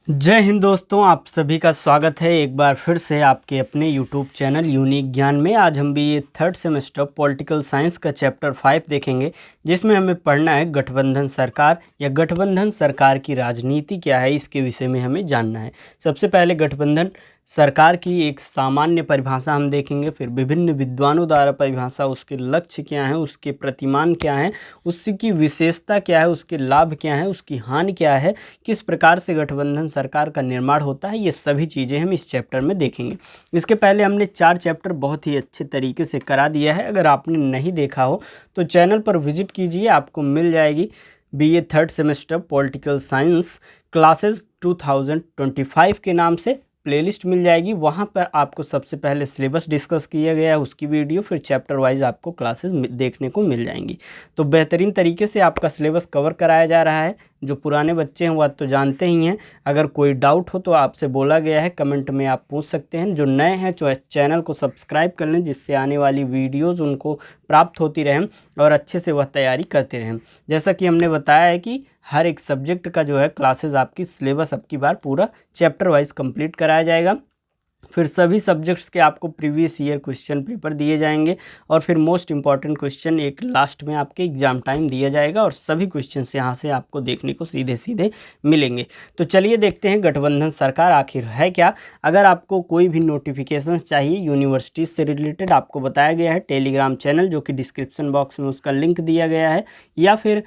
जय हिंद दोस्तों, आप सभी का स्वागत है एक बार फिर से आपके अपने YouTube चैनल यूनिक ज्ञान में। आज हम भी ये थर्ड सेमेस्टर पॉलिटिकल साइंस का चैप्टर 5 देखेंगे, जिसमें हमें पढ़ना है गठबंधन सरकार या गठबंधन सरकार की राजनीति क्या है, इसके विषय में हमें जानना है। सबसे पहले गठबंधन सरकार की एक सामान्य परिभाषा हम देखेंगे, फिर विभिन्न विद्वानों द्वारा परिभाषा, उसके लक्ष्य क्या हैं, उसके प्रतिमान क्या हैं, उसकी विशेषता क्या है, उसके लाभ क्या हैं, उसकी हानि क्या है, किस प्रकार से गठबंधन सरकार का निर्माण होता है, ये सभी चीज़ें हम इस चैप्टर में देखेंगे। इसके पहले हमने 4 चैप्टर बहुत ही अच्छे तरीके से करा दिया है। अगर आपने नहीं देखा हो तो चैनल पर विजिट कीजिए, आपको मिल जाएगी BA third semester political science classes 2025 के नाम से प्लेलिस्ट मिल जाएगी। वहाँ पर आपको सबसे पहले सिलेबस डिस्कस किया गया है, उसकी वीडियो, फिर चैप्टर वाइज आपको क्लासेस देखने को मिल जाएंगी। तो बेहतरीन तरीके से आपका सिलेबस कवर कराया जा रहा है। जो पुराने बच्चे हैं वह तो जानते ही हैं। अगर कोई डाउट हो तो आपसे बोला गया है, कमेंट में आप पूछ सकते हैं। जो नए हैं तो चैनल को सब्सक्राइब कर लें, जिससे आने वाली वीडियोज़ उनको प्राप्त होती रहें और अच्छे से वह तैयारी करते रहें। जैसा कि हमने बताया है कि हर एक सब्जेक्ट का जो है क्लासेस आपकी सिलेबस अब की बार पूरा चैप्टर वाइज कंप्लीट कराया जाएगा। फिर सभी सब्जेक्ट्स के आपको प्रीवियस ईयर क्वेश्चन पेपर दिए जाएंगे और फिर मोस्ट इंपॉर्टेंट क्वेश्चन एक लास्ट में आपके एग्जाम टाइम दिया जाएगा और सभी क्वेश्चंस यहाँ से आपको देखने को सीधे सीधे मिलेंगे। तो चलिए देखते हैं गठबंधन सरकार आखिर है क्या। अगर आपको कोई भी नोटिफिकेशंस चाहिए यूनिवर्सिटीज़ से रिलेटेड, आपको बताया गया है टेलीग्राम चैनल, जो कि डिस्क्रिप्शन बॉक्स में उसका लिंक दिया गया है, या फिर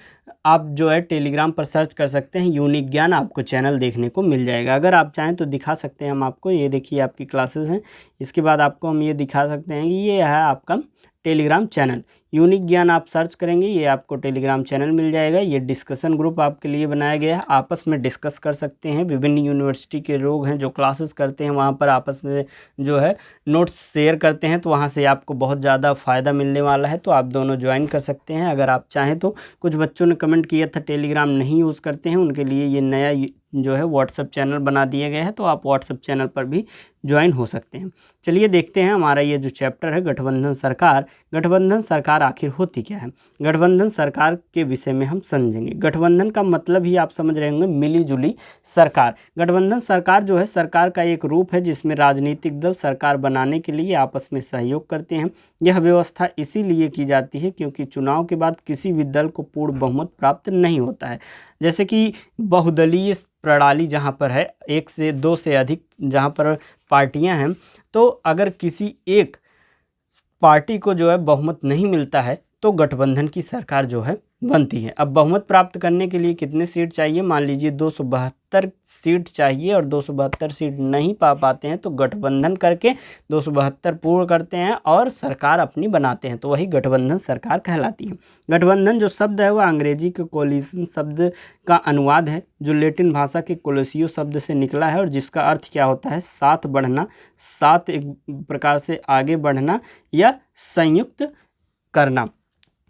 आप जो है टेलीग्राम पर सर्च कर सकते हैं यूनिक ज्ञान, आपको चैनल देखने को मिल जाएगा। अगर आप चाहें तो दिखा सकते हैं हम आपको, ये देखिए आपकी क्लासेस हैं। इसके बाद आपको हम ये दिखा सकते हैं कि ये है आपका टेलीग्राम चैनल यूनिक ज्ञान। आप सर्च करेंगे, ये आपको टेलीग्राम चैनल मिल जाएगा। ये डिस्कशन ग्रुप आपके लिए बनाया गया है, आपस में डिस्कस कर सकते हैं। विभिन्न यूनिवर्सिटी के लोग हैं जो क्लासेस करते हैं, वहाँ पर आपस में जो है नोट्स शेयर करते हैं, तो वहाँ से आपको बहुत ज़्यादा फ़ायदा मिलने वाला है। तो आप दोनों ज्वाइन कर सकते हैं अगर आप चाहें तो। कुछ बच्चों ने कमेंट किया था टेलीग्राम नहीं यूज़ करते हैं, उनके लिए ये नया जो है व्हाट्सएप चैनल बना दिया गया है, तो आप व्हाट्सएप चैनल पर भी ज्वाइन हो सकते हैं। चलिए देखते हैं हमारा ये जो चैप्टर है गठबंधन सरकार। गठबंधन सरकार आखिर होती क्या है, गठबंधन सरकार के विषय में हम समझेंगे। गठबंधन का मतलब ही आप समझ रहे होंगे, मिली जुली सरकार। गठबंधन सरकार जो है सरकार का एक रूप है जिसमें राजनीतिक दल सरकार बनाने के लिए आपस में सहयोग करते हैं। यह व्यवस्था इसीलिए की जाती है क्योंकि चुनाव के बाद किसी भी दल को पूर्ण बहुमत प्राप्त नहीं होता है। जैसे कि बहुदलीय प्रणाली जहाँ पर है, एक से दो से अधिक जहाँ पर पार्टियां हैं, तो अगर किसी एक पार्टी को जो है बहुमत नहीं मिलता है तो गठबंधन की सरकार जो है बनती है। अब बहुमत प्राप्त करने के लिए कितने सीट चाहिए, मान लीजिए 272 सीट चाहिए और 272 सीट नहीं पा पाते हैं तो गठबंधन करके 272 पूर्ण करते हैं और सरकार अपनी बनाते हैं, तो वही गठबंधन सरकार कहलाती है। गठबंधन जो शब्द है वह अंग्रेजी के कोलिशन शब्द का अनुवाद है, जो लैटिन भाषा के कोलिसियो शब्द से निकला है और जिसका अर्थ क्या होता है, साथ बढ़ना, साथ एक प्रकार से आगे बढ़ना या संयुक्त करना।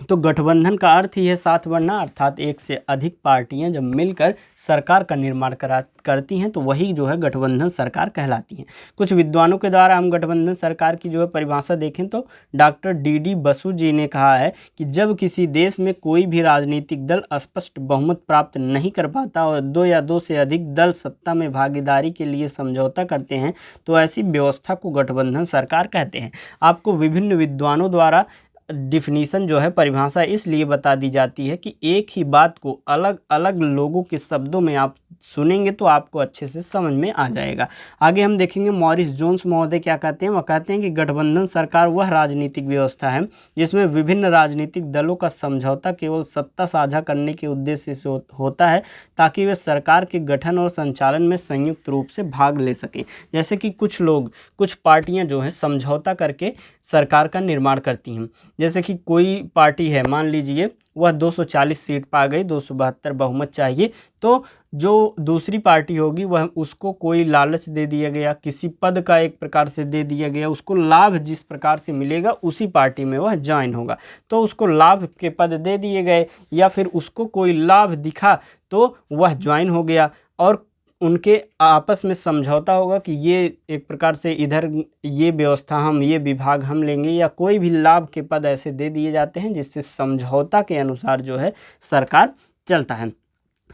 तो गठबंधन का अर्थ ही है साथ बढ़ना, अर्थात एक से अधिक पार्टियां जब मिलकर सरकार का निर्माण करती हैं तो वही जो है गठबंधन सरकार कहलाती हैं। कुछ विद्वानों के द्वारा हम गठबंधन सरकार की जो है परिभाषा देखें तो डॉक्टर D.D. बसु जी ने कहा है कि जब किसी देश में कोई भी राजनीतिक दल स्पष्ट बहुमत प्राप्त नहीं कर पाता और दो या दो से अधिक दल सत्ता में भागीदारी के लिए समझौता करते हैं तो ऐसी व्यवस्था को गठबंधन सरकार कहते हैं। आपको विभिन्न विद्वानों द्वारा डिफिनीशन जो है, परिभाषा इसलिए बता दी जाती है कि एक ही बात को अलग अलग लोगों के शब्दों में आप सुनेंगे तो आपको अच्छे से समझ में आ जाएगा। आगे हम देखेंगे मॉरिस जोन्स महोदय क्या कहते हैं। वह कहते हैं कि गठबंधन सरकार वह राजनीतिक व्यवस्था है जिसमें विभिन्न राजनीतिक दलों का समझौता केवल सत्ता साझा करने के उद्देश्य से होता है ताकि वे सरकार के गठन और संचालन में संयुक्त रूप से भाग ले सकें। जैसे कि कुछ लोग, कुछ पार्टियां जो हैं समझौता करके सरकार का निर्माण करती हैं। जैसे कि कोई पार्टी है, मान लीजिए वह 240 सीट पा गई, 272 बहुमत चाहिए, तो जो दूसरी पार्टी होगी वह उसको कोई लालच दे दिया गया, किसी पद का एक प्रकार से दे दिया गया, उसको लाभ जिस प्रकार से मिलेगा उसी पार्टी में वह ज्वाइन होगा। तो उसको लाभ के पद दे दिए गए या फिर उसको कोई लाभ दिखा तो वह ज्वाइन हो गया और उनके आपस में समझौता होगा कि ये एक प्रकार से इधर ये व्यवस्था हम, ये विभाग हम लेंगे, या कोई भी लाभ के पद ऐसे दे दिए जाते हैं जिससे समझौता के अनुसार जो है सरकार चलता है।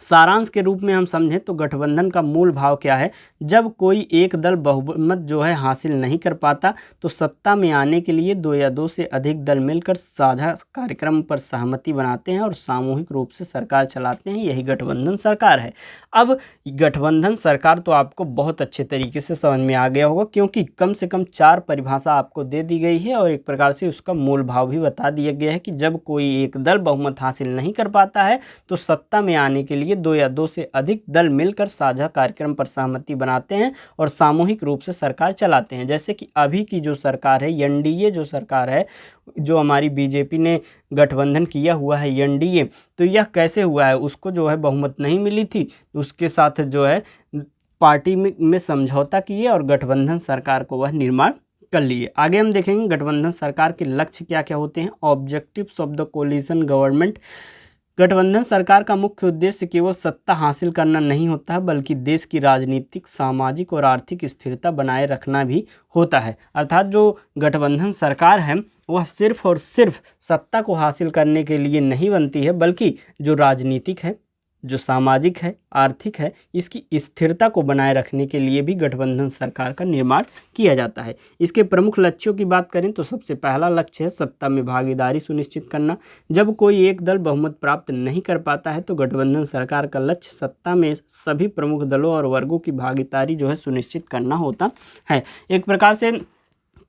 सारांश के रूप में हम समझें तो गठबंधन का मूल भाव क्या है। जब कोई एक दल बहुमत जो है हासिल नहीं कर पाता तो सत्ता में आने के लिए दो या दो से अधिक दल मिलकर साझा कार्यक्रम पर सहमति बनाते हैं और सामूहिक रूप से सरकार चलाते हैं। यही गठबंधन सरकार है। अब गठबंधन सरकार तो आपको बहुत अच्छे तरीके से समझ में आ गया होगा, क्योंकि कम से कम 4 परिभाषा आपको दे दी गई है और एक प्रकार से उसका मूल भाव भी बता दिया गया है कि जब कोई एक दल बहुमत हासिल नहीं कर पाता है तो सत्ता में आने के लिए दो या दो से अधिक दल मिलकर साझा कार्यक्रम पर सहमति बनाते हैं और सामूहिक रूप से सरकार चलाते हैं। जैसे कि अभी की जो सरकार है, एनडीए जो सरकार है, जो हमारी बीजेपी ने गठबंधन किया हुआ है एनडीए, तो यह कैसे हुआ है, उसको जो है बहुमत नहीं मिली थी, उसके साथ जो है पार्टी में समझौता किए और गठबंधन सरकार को वह निर्माण कर लिए। आगे हम देखेंगे गठबंधन सरकार के लक्ष्य क्या क्या होते हैं। Objectives of the coalition government. गठबंधन सरकार का मुख्य उद्देश्य केवल सत्ता हासिल करना नहीं होता है, बल्कि देश की राजनीतिक, सामाजिक और आर्थिक स्थिरता बनाए रखना भी होता है। अर्थात जो गठबंधन सरकार है वह सिर्फ और सिर्फ सत्ता को हासिल करने के लिए नहीं बनती है, बल्कि जो राजनीतिक है, जो सामाजिक है, आर्थिक है, इसकी स्थिरता को बनाए रखने के लिए भी गठबंधन सरकार का निर्माण किया जाता है। इसके प्रमुख लक्ष्यों की बात करें तो सबसे पहला लक्ष्य है सत्ता में भागीदारी सुनिश्चित करना। जब कोई एक दल बहुमत प्राप्त नहीं कर पाता है तो गठबंधन सरकार का लक्ष्य सत्ता में सभी प्रमुख दलों और वर्गों की भागीदारी जो है सुनिश्चित करना होता है। एक प्रकार से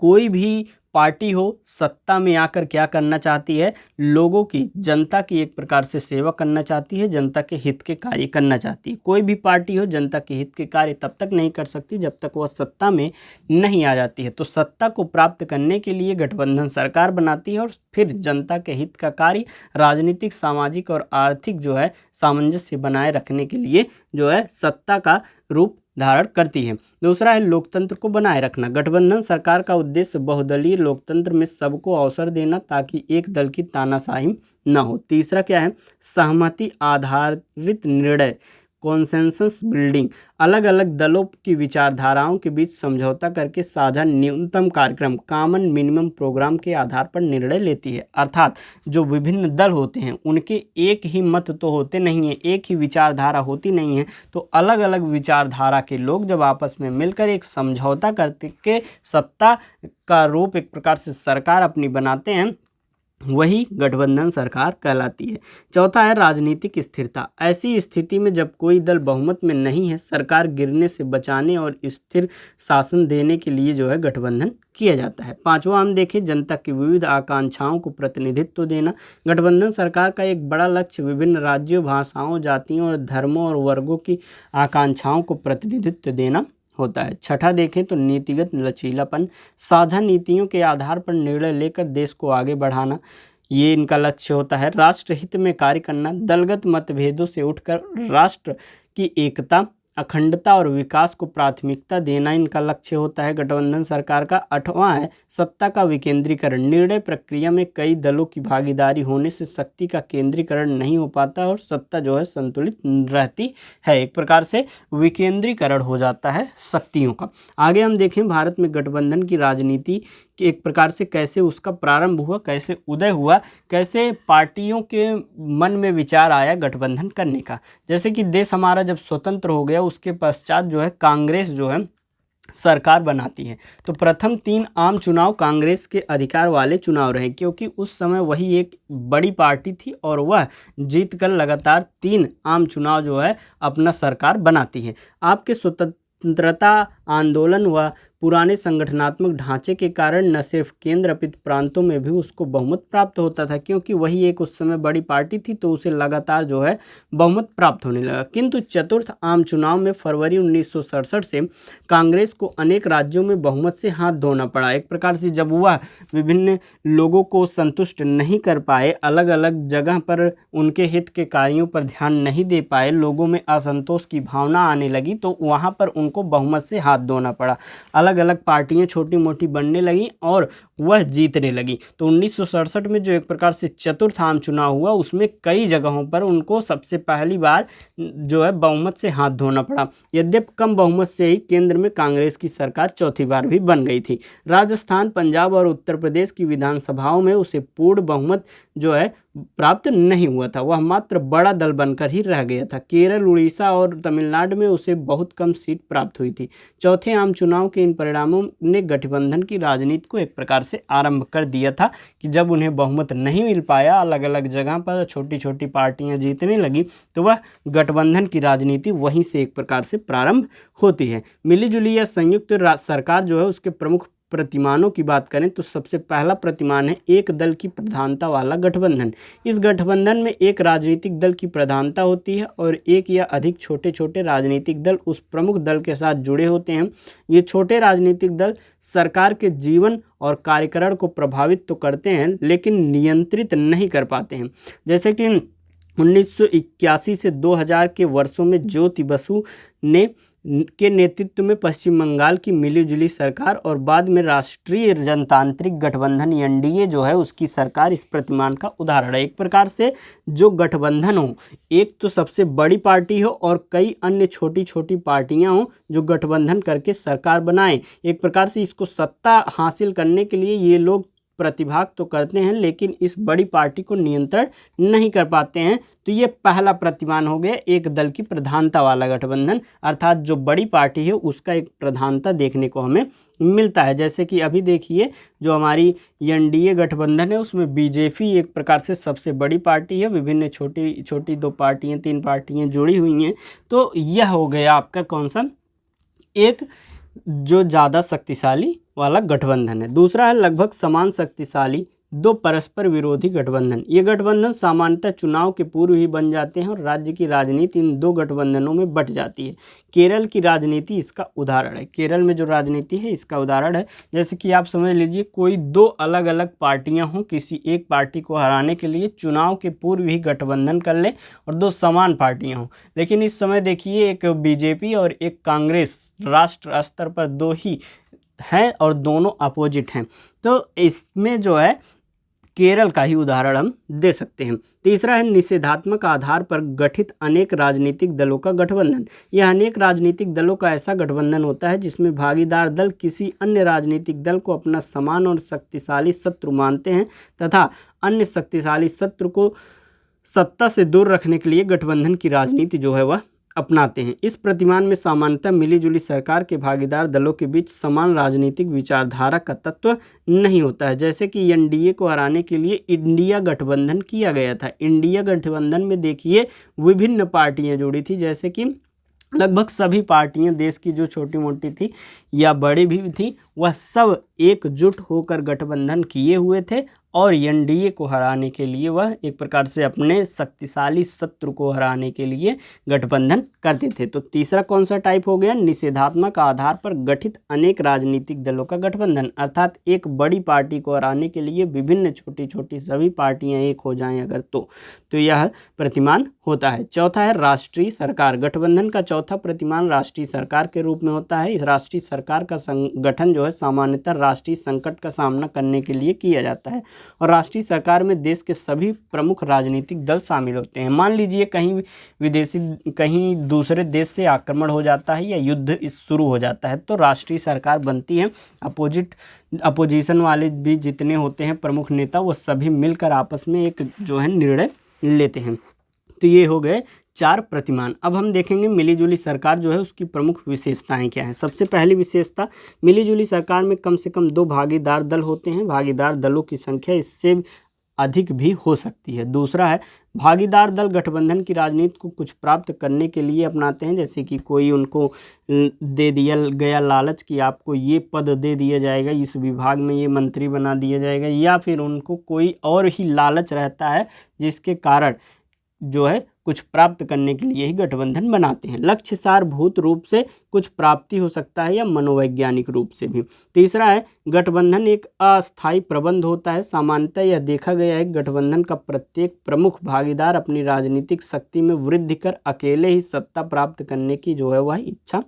कोई भी पार्टी हो सत्ता में आकर क्या करना चाहती है, लोगों की, जनता की एक प्रकार से सेवा करना चाहती है, जनता के हित के कार्य करना चाहती है। कोई भी पार्टी हो जनता के हित के कार्य तब तक नहीं कर सकती जब तक वह सत्ता में नहीं आ जाती है। तो सत्ता को प्राप्त करने के लिए गठबंधन सरकार बनाती है और फिर जनता के हित का कार्य, राजनीतिक, सामाजिक और आर्थिक जो है सामंजस्य बनाए रखने के लिए जो है सत्ता का रूप धारण करती है। दूसरा है लोकतंत्र को बनाए रखना। गठबंधन सरकार का उद्देश्य बहुदलीय लोकतंत्र में सबको अवसर देना ताकि एक दल की तानाशाही न हो। तीसरा क्या है, सहमति आधारित निर्णय, कॉन्सेंसस बिल्डिंग। अलग अलग दलों की विचारधाराओं के बीच समझौता करके साझा न्यूनतम कार्यक्रम, कॉमन मिनिमम प्रोग्राम के आधार पर निर्णय लेती है। अर्थात जो विभिन्न दल होते हैं उनके एक ही मत तो होते नहीं हैं, एक ही विचारधारा होती नहीं है, तो अलग अलग विचारधारा के लोग जब आपस में मिलकर एक समझौता करके सत्ता का रूप एक प्रकार से सरकार अपनी बनाते हैं, वही गठबंधन सरकार कहलाती है। चौथा है राजनीतिक स्थिरता। ऐसी स्थिति में जब कोई दल बहुमत में नहीं है, सरकार गिरने से बचाने और स्थिर शासन देने के लिए जो है गठबंधन किया जाता है। पांचवा हम देखें जनता की विविध आकांक्षाओं को प्रतिनिधित्व देना। गठबंधन सरकार का एक बड़ा लक्ष्य विभिन्न राज्यों, भाषाओं, जातियों और धर्मों और वर्गों की आकांक्षाओं को प्रतिनिधित्व देना होता है। छठा देखें तो नीतिगत लचीलापन। साझा नीतियों के आधार पर निर्णय लेकर देश को आगे बढ़ाना, ये इनका लक्ष्य होता है। राष्ट्रहित में कार्य करना। दलगत मतभेदों से उठकर राष्ट्र की एकता, अखंडता और विकास को प्राथमिकता देना इनका लक्ष्य होता है गठबंधन सरकार का। आठवां है सत्ता का विकेंद्रीकरण। निर्णय प्रक्रिया में कई दलों की भागीदारी होने से शक्ति का केंद्रीकरण नहीं हो पाता और सत्ता जो है संतुलित रहती है। एक प्रकार से विकेंद्रीकरण हो जाता है शक्तियों का। आगे हम देखें भारत में गठबंधन की राजनीति कि एक प्रकार से कैसे उसका प्रारंभ हुआ, कैसे उदय हुआ, कैसे पार्टियों के मन में विचार आया गठबंधन करने का। जैसे कि देश हमारा जब स्वतंत्र हो गया उसके पश्चात जो है कांग्रेस जो है सरकार बनाती है, तो प्रथम 3 आम चुनाव कांग्रेस के अधिकार वाले चुनाव रहे, क्योंकि उस समय वही एक बड़ी पार्टी थी और वह जीतकर लगातार 3 आम चुनाव जो है अपना सरकार बनाती है। आपके स्वतंत्रता आंदोलन व पुराने संगठनात्मक ढांचे के कारण न सिर्फ केंद्र अपितु प्रांतों में भी उसको बहुमत प्राप्त होता था, क्योंकि वही एक उस समय बड़ी पार्टी थी तो उसे लगातार जो है बहुमत प्राप्त होने लगा। किंतु चतुर्थ आम चुनाव में फरवरी 1967 से कांग्रेस को अनेक राज्यों में बहुमत से हाथ धोना पड़ा। एक प्रकार से जब वह विभिन्न लोगों को संतुष्ट नहीं कर पाए, अलग अलग जगह पर उनके हित के कार्यों पर ध्यान नहीं दे पाए, लोगों में असंतोष की भावना आने लगी, तो वहाँ पर उनको बहुमत से हाथ धोना पड़ा। अलग अलग पार्टियां छोटी मोटी बनने लगी और वह जीतने लगी। तो 1967 में जो एक प्रकार से चतुर्थ आम चुनाव हुआ उसमें कई जगहों पर उनको सबसे पहली बार जो है बहुमत से हाथ धोना पड़ा। यद्यपि कम बहुमत से ही केंद्र में कांग्रेस की सरकार चौथी बार भी बन गई थी। राजस्थान, पंजाब और उत्तर प्रदेश की विधानसभाओं में उसे पूर्ण बहुमत जो है प्राप्त नहीं हुआ था, वह मात्र बड़ा दल बनकर ही रह गया था। केरल, उड़ीसा और तमिलनाडु में उसे बहुत कम सीट प्राप्त हुई थी। चौथे आम चुनाव के इन परिणामों ने गठबंधन की राजनीति को एक प्रकार से आरंभ कर दिया था कि जब उन्हें बहुमत नहीं मिल पाया, अलग अलग जगह पर छोटी छोटी पार्टियां जीतने लगी, तो वह गठबंधन की राजनीति वहीं से एक प्रकार से प्रारंभ होती है। मिलीजुली या संयुक्त सरकार जो है उसके प्रमुख प्रतिमानों की बात करें तो सबसे पहला प्रतिमान है एक दल की प्रधानता वाला गठबंधन। इस गठबंधन में एक राजनीतिक दल की प्रधानता होती है और एक या अधिक छोटे छोटे राजनीतिक दल उस प्रमुख दल के साथ जुड़े होते हैं। ये छोटे राजनीतिक दल सरकार के जीवन और कार्यकरण को प्रभावित तो करते हैं लेकिन नियंत्रित नहीं कर पाते हैं। जैसे कि 1981 से 2000 के वर्षों में ज्योति बसु के नेतृत्व में पश्चिम बंगाल की मिलीजुली सरकार और बाद में राष्ट्रीय जनतांत्रिक गठबंधन एनडीए जो है उसकी सरकार इस प्रतिमान का उदाहरण है। एक प्रकार से जो गठबंधन हो, एक तो सबसे बड़ी पार्टी हो और कई अन्य छोटी छोटी पार्टियां हो जो गठबंधन करके सरकार बनाएं। एक प्रकार से इसको सत्ता हासिल करने के लिए ये लोग प्रतिभाग तो करते हैं लेकिन इस बड़ी पार्टी को नियंत्रण नहीं कर पाते हैं। तो ये पहला प्रतिमान हो गया एक दल की प्रधानता वाला गठबंधन, अर्थात जो बड़ी पार्टी है उसका एक प्रधानता देखने को हमें मिलता है। जैसे कि अभी देखिए जो हमारी एनडीए गठबंधन है उसमें बीजेपी एक प्रकार से सबसे बड़ी पार्टी है, विभिन्न छोटी छोटी 2 पार्टियां 3 पार्टियां जुड़ी हुई हैं। तो यह हो गया आपका कौन सा, एक जो ज़्यादा शक्तिशाली वाला गठबंधन है। दूसरा है लगभग समान शक्तिशाली 2 परस्पर विरोधी गठबंधन। ये गठबंधन सामान्यतः चुनाव के पूर्व ही बन जाते हैं और राज्य की राजनीति इन 2 गठबंधनों में बट जाती है। केरल की राजनीति इसका उदाहरण है। केरल में जो राजनीति है इसका उदाहरण है। जैसे कि आप समझ लीजिए कोई 2 अलग अलग पार्टियां हों, किसी एक पार्टी को हराने के लिए चुनाव के पूर्व ही गठबंधन कर ले और 2 समान पार्टियां हों। लेकिन इस समय देखिए एक बीजेपी और एक कांग्रेस राष्ट्र स्तर पर 2 ही हैं और दोनों अपोजिट हैं। तो इसमें जो है केरल का ही उदाहरण हम दे सकते हैं। तीसरा है निषेधात्मक आधार पर गठित अनेक राजनीतिक दलों का गठबंधन। यह अनेक राजनीतिक दलों का ऐसा गठबंधन होता है जिसमें भागीदार दल किसी अन्य राजनीतिक दल को अपना समान और शक्तिशाली शत्रु मानते हैं तथा अन्य शक्तिशाली शत्रु को सत्ता से दूर रखने के लिए गठबंधन की राजनीति जो है वह अपनाते हैं। इस प्रतिमान में सामान्यतः मिलीजुली सरकार के भागीदार दलों के बीच समान राजनीतिक विचारधारा का तत्व नहीं होता है। जैसे कि एनडीए को हराने के लिए इंडिया गठबंधन किया गया था। इंडिया गठबंधन में देखिए विभिन्न पार्टियां जुड़ी थी, जैसे कि लगभग सभी पार्टियां देश की जो छोटी मोटी थी या बड़ी भी थी वह सब एकजुट होकर गठबंधन किए हुए थे और एनडीए को हराने के लिए वह एक प्रकार से अपने शक्तिशाली शत्रु को हराने के लिए गठबंधन करते थे। तो तीसरा कौन सा टाइप हो गया, निषेधात्मक आधार पर गठित अनेक राजनीतिक दलों का गठबंधन, अर्थात एक बड़ी पार्टी को हराने के लिए विभिन्न छोटी छोटी सभी पार्टियां एक हो जाएं अगर तो यह प्रतिमान होता है। चौथा है राष्ट्रीय सरकार। गठबंधन का चौथा प्रतिमान राष्ट्रीय सरकार के रूप में होता है। इस राष्ट्रीय सरकार का गठन जो है सामान्यतः राष्ट्रीय संकट का सामना करने के लिए किया जाता है और राष्ट्रीय सरकार में देश के सभी प्रमुख राजनीतिक दल शामिल होते हैं। मान लीजिए कहीं दूसरे देश से आक्रमण हो जाता है या युद्ध शुरू हो जाता है तो राष्ट्रीय सरकार बनती है। अपोजिशन वाले भी जितने होते हैं प्रमुख नेता वो सभी मिलकर आपस में एक जो है निर्णय लेते हैं। तो ये हो गए 4 प्रतिमान। अब हम देखेंगे मिलीजुली सरकार जो है उसकी प्रमुख विशेषताएं क्या हैं। सबसे पहली विशेषता, मिलीजुली सरकार में कम से कम 2 भागीदार दल होते हैं। भागीदार दलों की संख्या इससे अधिक भी हो सकती है। दूसरा है भागीदार दल गठबंधन की राजनीति को कुछ प्राप्त करने के लिए अपनाते हैं, जैसे कि कोई उनको दे दिया गया लालच कि आपको ये पद दे दिया जाएगा, इस विभाग में ये मंत्री बना दिया जाएगा, या फिर उनको कोई और ही लालच रहता है जिसके कारण जो है कुछ प्राप्त करने के लिए ही गठबंधन बनाते हैं। लक्ष्य सारभूत रूप से कुछ प्राप्ति हो सकता है या मनोवैज्ञानिक रूप से भी। तीसरा है गठबंधन एक अस्थायी प्रबंध होता है। सामान्यतः यह देखा गया है गठबंधन का प्रत्येक प्रमुख भागीदार अपनी राजनीतिक शक्ति में वृद्धि कर अकेले ही सत्ता प्राप्त करने की जो है वह इच्छा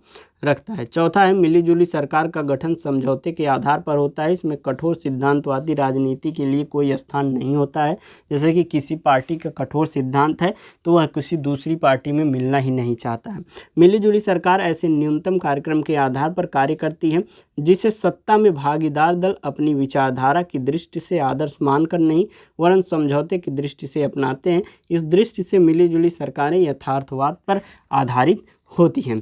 रखता है। चौथा है मिलीजुली सरकार का गठन समझौते के आधार पर होता है। इसमें कठोर सिद्धांतवादी राजनीति के लिए कोई स्थान नहीं होता है। जैसे कि किसी पार्टी का कठोर सिद्धांत है तो वह किसी दूसरी पार्टी में मिलना ही नहीं चाहता है। मिलीजुली सरकार ऐसे न्यूनतम न्यूनतम कार्यक्रम के आधार पर कार्य करती है, जिसे सत्ता में भागीदार दल अपनी विचारधारा की दृष्टि से आदर्श मानकर नहीं वरन समझौते की दृष्टि से अपनाते हैं। इस दृष्टि से मिलीजुली सरकारें यथार्थवाद पर आधारित होती हैं।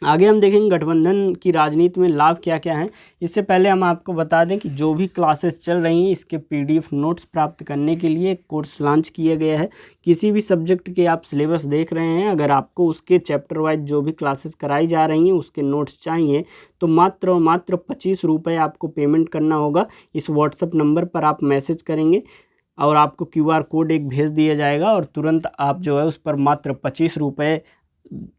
आगे हम देखेंगे गठबंधन की राजनीति में लाभ क्या क्या हैं। इससे पहले हम आपको बता दें कि जो भी क्लासेस चल रही हैं इसके पीडीएफ नोट्स प्राप्त करने के लिए एक कोर्स लॉन्च किया गया है। किसी भी सब्जेक्ट के आप सिलेबस देख रहे हैं, अगर आपको उसके चैप्टर वाइज जो भी क्लासेस कराई जा रही हैं उसके नोट्स चाहिए तो मात्र और मात्र 25 रुपये आपको पेमेंट करना होगा। इस व्हाट्सएप नंबर पर आप मैसेज करेंगे और आपको QR कोड एक भेज दिया जाएगा और तुरंत आप जो है उस पर मात्र 25 रुपये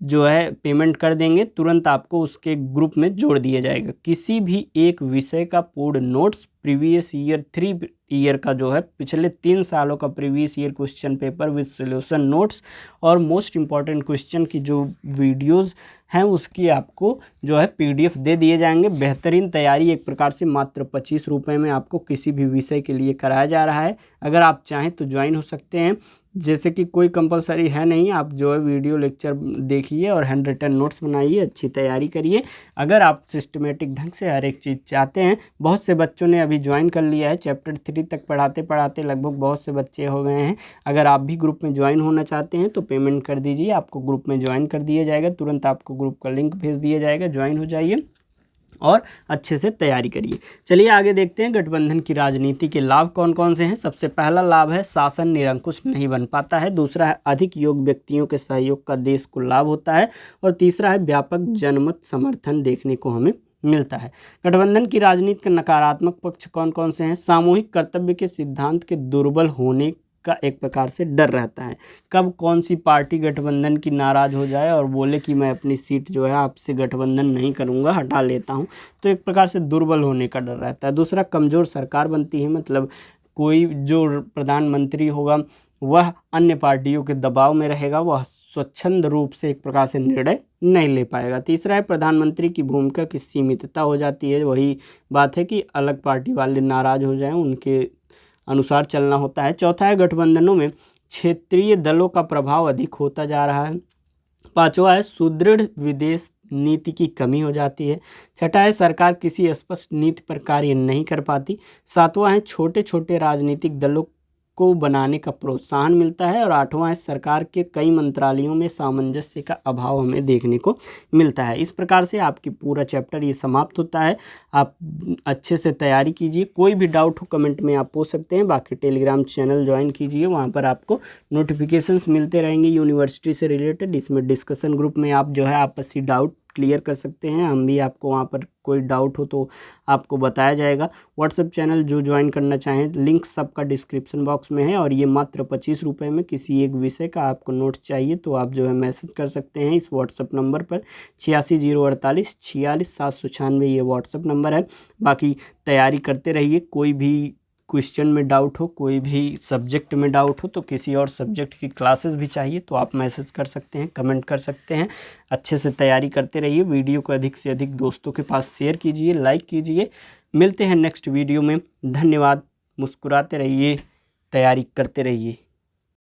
जो है पेमेंट कर देंगे, तुरंत आपको उसके ग्रुप में जोड़ दिया जाएगा। किसी भी एक विषय का पूर्ण नोट्स प्रीवियस ईयर 3 ईयर का जो है पिछले 3 सालों का previous year question paper with solution notes और मोस्ट इम्पॉर्टेंट क्वेश्चन की जो वीडियोस हैं उसकी आपको जो है PDF दे दिए जाएंगे। बेहतरीन तैयारी एक प्रकार से मात्र 25 रुपये में आपको किसी भी विषय के लिए कराया जा रहा है। अगर आप चाहें तो ज्वाइन हो सकते हैं, जैसे कि कोई कंपलसरी है नहीं। आप जो है वीडियो लेक्चर देखिए और हैंड रिटन नोट्स बनाइए, अच्छी तैयारी करिए। अगर आप सिस्टमेटिक ढंग से हर एक चीज़ चाहते हैं, बहुत से बच्चों ने अभी ज्वाइन कर लिया है। चैप्टर 3 तक पढ़ाते पढ़ाते लगभग बहुत से बच्चे हो गए हैं। अगर आप भी ग्रुप में ज्वाइन होना चाहते हैं तो पेमेंट कर दीजिए, आपको ग्रुप में ज्वाइन कर दिया जाएगा। तुरंत आपको ग्रुप का लिंक भेज दिया जाएगा, ज्वाइन हो जाइए और अच्छे से तैयारी करिए। चलिए आगे देखते हैं गठबंधन की राजनीति के लाभ कौन कौन से हैं। सबसे पहला लाभ है शासन निरंकुश नहीं बन पाता है। दूसरा है अधिक योग्य व्यक्तियों के सहयोग का देश को लाभ होता है। और तीसरा है व्यापक जनमत समर्थन देखने को हमें मिलता है। गठबंधन की राजनीति के नकारात्मक पक्ष कौन कौन से हैं। सामूहिक कर्तव्य के सिद्धांत के दुर्बल होने का एक प्रकार से डर रहता है। कब कौन सी पार्टी गठबंधन की नाराज़ हो जाए और बोले कि मैं अपनी सीट जो है आपसे गठबंधन नहीं करूंगा, हटा लेता हूं, तो एक प्रकार से दुर्बल होने का डर रहता है। दूसरा कमज़ोर सरकार बनती है, मतलब कोई जो प्रधानमंत्री होगा वह अन्य पार्टियों के दबाव में रहेगा, वह स्वच्छंद रूप से एक प्रकार से निर्णय नहीं ले पाएगा। तीसरा है प्रधानमंत्री की भूमिका की सीमितता हो जाती है। वही बात है कि अलग पार्टी वाले नाराज़ हो जाएं, उनके अनुसार चलना होता है। चौथा है गठबंधनों में क्षेत्रीय दलों का प्रभाव अधिक होता जा रहा है। पांचवा है सुदृढ़ विदेश नीति की कमी हो जाती है। छठा है सरकार किसी स्पष्ट नीति पर कार्य नहीं कर पाती। सातवां है छोटे छोटे राजनीतिक दलों को बनाने का प्रोत्साहन मिलता है। और आठवां है सरकार के कई मंत्रालयों में सामंजस्य का अभाव हमें देखने को मिलता है। इस प्रकार से आपकी पूरा चैप्टर ये समाप्त होता है। आप अच्छे से तैयारी कीजिए। कोई भी डाउट हो कमेंट में आप पूछ सकते हैं। बाकी टेलीग्राम चैनल ज्वाइन कीजिए, वहाँ पर आपको नोटिफिकेशंस मिलते रहेंगे यूनिवर्सिटी से रिलेटेड। इसमें डिस्कशन ग्रुप में आप जो है आपसी डाउट क्लियर कर सकते हैं। हम भी आपको वहाँ पर कोई डाउट हो तो आपको बताया जाएगा। व्हाट्सएप चैनल जो ज्वाइन करना चाहें, लिंक सबका डिस्क्रिप्शन बॉक्स में है। और ये मात्र 25 रुपये में किसी एक विषय का आपको नोट्स चाहिए तो आप जो है मैसेज कर सकते हैं इस व्हाट्सएप नंबर पर 86 048 46 796 ये व्हाट्सएप नंबर है। बाकी तैयारी करते रहिए। कोई भी क्वेश्चन में डाउट हो, कोई भी सब्जेक्ट में डाउट हो, तो किसी और सब्जेक्ट की क्लासेस भी चाहिए तो आप मैसेज कर सकते हैं, कमेंट कर सकते हैं। अच्छे से तैयारी करते रहिए। वीडियो को अधिक से अधिक दोस्तों के पास शेयर कीजिए, लाइक कीजिए। मिलते हैं नेक्स्ट वीडियो में। धन्यवाद। मुस्कुराते रहिए, तैयारी करते रहिए।